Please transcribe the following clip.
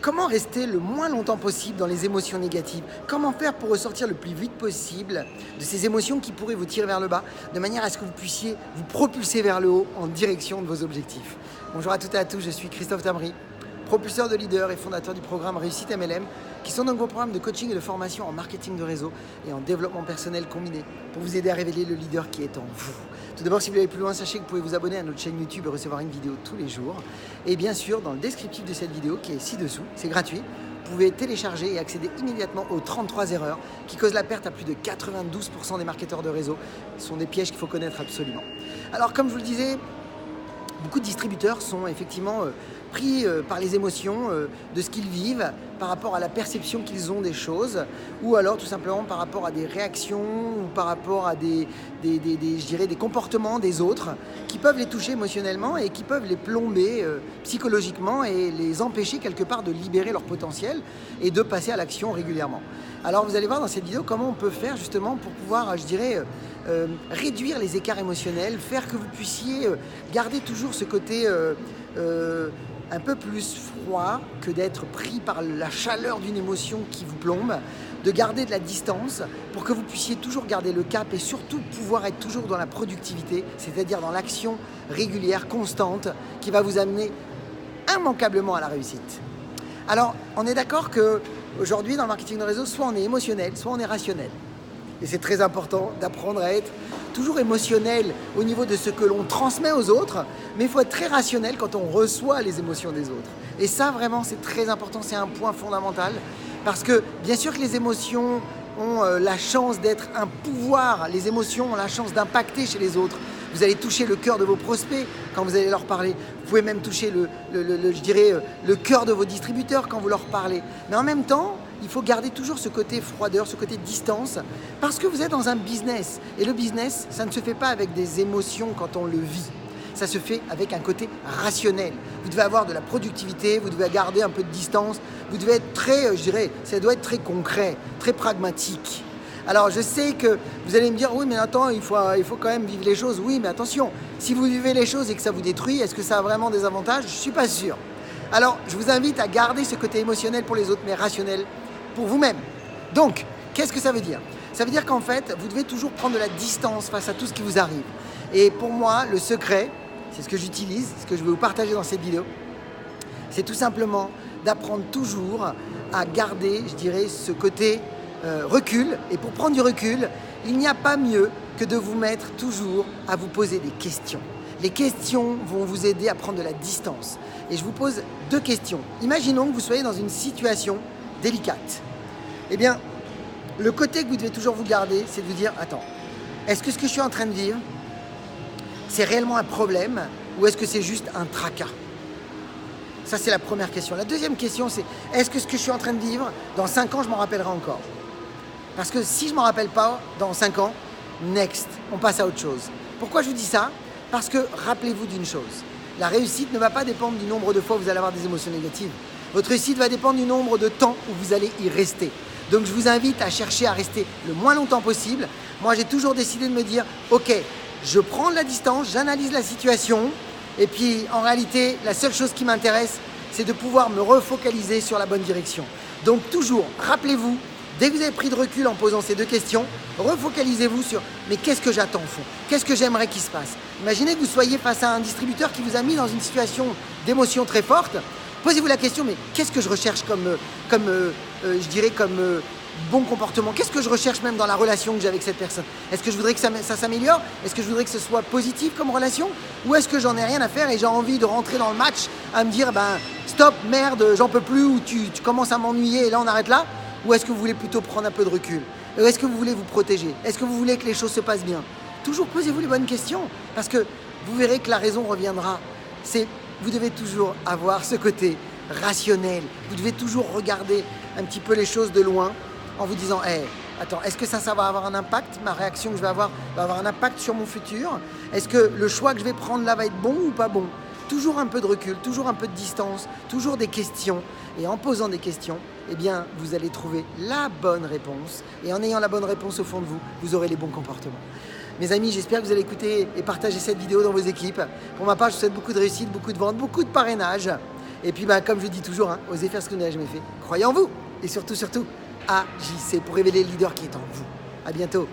Comment rester le moins longtemps possible dans les émotions négatives? Comment faire pour ressortir le plus vite possible de ces émotions qui pourraient vous tirer vers le bas, de manière à ce que vous puissiez vous propulser vers le haut en direction de vos objectifs? Bonjour à toutes et à tous, je suis Christophe Tamry, propulseur de leaders et fondateur du programme Réussite MLM, qui sont donc vos programmes de coaching et de formation en marketing de réseau et en développement personnel combiné pour vous aider à révéler le leader qui est en vous. Tout d'abord, si vous voulez aller plus loin, sachez que vous pouvez vous abonner à notre chaîne YouTube et recevoir une vidéo tous les jours. Et bien sûr, dans le descriptif de cette vidéo, qui est ci-dessous, c'est gratuit, vous pouvez télécharger et accéder immédiatement aux 33 erreurs qui causent la perte à plus de 92% des marketeurs de réseau. Ce sont des pièges qu'il faut connaître absolument. Alors, comme je vous le disais, beaucoup de distributeurs sont effectivement pris par les émotions de ce qu'ils vivent par rapport à la perception qu'ils ont des choses, ou alors tout simplement par rapport à des réactions ou par rapport à je dirais, des comportements des autres qui peuvent les toucher émotionnellement et qui peuvent les plomber psychologiquement et les empêcher quelque part de libérer leur potentiel et de passer à l'action régulièrement. Alors vous allez voir dans cette vidéo comment on peut faire justement pour pouvoir, je dirais, réduire les écarts émotionnels, faire que vous puissiez garder toujours ce côté un peu plus froid que d'être pris par la chaleur d'une émotion qui vous plombe, de garder de la distance pour que vous puissiez toujours garder le cap et surtout pouvoir être toujours dans la productivité, c'est-à-dire dans l'action régulière, constante, qui va vous amener immanquablement à la réussite. Alors, on est d'accord qu'aujourd'hui, dans le marketing de réseau, soit on est émotionnel, soit on est rationnel. Et c'est très important d'apprendre à être toujours émotionnel au niveau de ce que l'on transmet aux autres, mais il faut être très rationnel quand on reçoit les émotions des autres. Et ça, vraiment, c'est très important, c'est un point fondamental, parce que bien sûr que les émotions ont la chance d'être un pouvoir, les émotions ont la chance d'impacter chez les autres. Vous allez toucher le cœur de vos prospects quand vous allez leur parler. Vous pouvez même toucher le cœur de vos distributeurs quand vous leur parlez. Mais en même temps, il faut garder toujours ce côté froideur, ce côté distance, parce que vous êtes dans un business. Et le business, ça ne se fait pas avec des émotions quand on le vit. Ça se fait avec un côté rationnel. Vous devez avoir de la productivité, vous devez garder un peu de distance, vous devez être très, je dirais, ça doit être très concret, très pragmatique. Alors je sais que vous allez me dire, oui mais attends, il faut quand même vivre les choses. Oui mais attention, si vous vivez les choses et que ça vous détruit, est-ce que ça a vraiment des avantages? Je ne suis pas sûr. Alors je vous invite à garder ce côté émotionnel pour les autres, mais rationnel pour vous-même. Donc, qu'est-ce que ça veut dire? Ça veut dire qu'en fait, vous devez toujours prendre de la distance face à tout ce qui vous arrive. Et pour moi, le secret, c'est ce que j'utilise, ce que je vais vous partager dans cette vidéo, c'est tout simplement d'apprendre toujours à garder, je dirais, ce côté recul. Et pour prendre du recul, il n'y a pas mieux que de vous mettre toujours à vous poser des questions. Les questions vont vous aider à prendre de la distance. Et je vous pose deux questions. Imaginons que vous soyez dans une situation délicate. Eh bien, le côté que vous devez toujours vous garder, c'est de vous dire, attends, est-ce que ce que je suis en train de vivre, c'est réellement un problème ou est-ce que c'est juste un tracas? Ça, c'est la première question. La deuxième question, c'est, est-ce que ce que je suis en train de vivre, dans 5 ans, je m'en rappellerai encore? Parce que si je ne m'en rappelle pas dans 5 ans, next, on passe à autre chose. Pourquoi je vous dis ça? Parce que rappelez-vous d'une chose, la réussite ne va pas dépendre du nombre de fois où vous allez avoir des émotions négatives. Votre réussite va dépendre du nombre de temps où vous allez y rester. Donc je vous invite à chercher à rester le moins longtemps possible. Moi, j'ai toujours décidé de me dire, ok, je prends de la distance, j'analyse la situation. Et puis, en réalité, la seule chose qui m'intéresse, c'est de pouvoir me refocaliser sur la bonne direction. Donc toujours, rappelez-vous, dès que vous avez pris de recul en posant ces deux questions, refocalisez-vous sur mais qu'est-ce que j'attends au fond? Qu'est-ce que j'aimerais qu'il se passe? Imaginez que vous soyez face à un distributeur qui vous a mis dans une situation d'émotion très forte. Posez-vous la question, mais qu'est-ce que je recherche comme bon comportement? Qu'est-ce que je recherche même dans la relation que j'ai avec cette personne? Est-ce que je voudrais que ça s'améliore? Est-ce que je voudrais que ce soit positif comme relation? Ou est-ce que j'en ai rien à faire et j'ai envie de rentrer dans le match à me dire, stop, merde, j'en peux plus, ou tu commences à m'ennuyer et là on arrête là? Ou est-ce que vous voulez plutôt prendre un peu de recul? Est-ce que vous voulez vous protéger? Est-ce que vous voulez que les choses se passent bien? Toujours posez-vous les bonnes questions parce que vous verrez que la raison reviendra. Vous devez toujours avoir ce côté rationnel. Vous devez toujours regarder un petit peu les choses de loin en vous disant, attends, est-ce que ça va avoir un impact? Ma réaction que je vais avoir va avoir un impact sur mon futur? Est-ce que le choix que je vais prendre là va être bon ou pas bon? Toujours un peu de recul, toujours un peu de distance, toujours des questions. Et en posant des questions, eh bien, vous allez trouver la bonne réponse. Et en ayant la bonne réponse au fond de vous, vous aurez les bons comportements. Mes amis, j'espère que vous allez écouter et partager cette vidéo dans vos équipes. Pour ma part, je vous souhaite beaucoup de réussite, beaucoup de ventes, beaucoup de parrainage. Et puis, comme je dis toujours, hein, osez faire ce que vous n'avez jamais fait. Croyez en vous. Et surtout, agissez pour révéler le leader qui est en vous. À bientôt.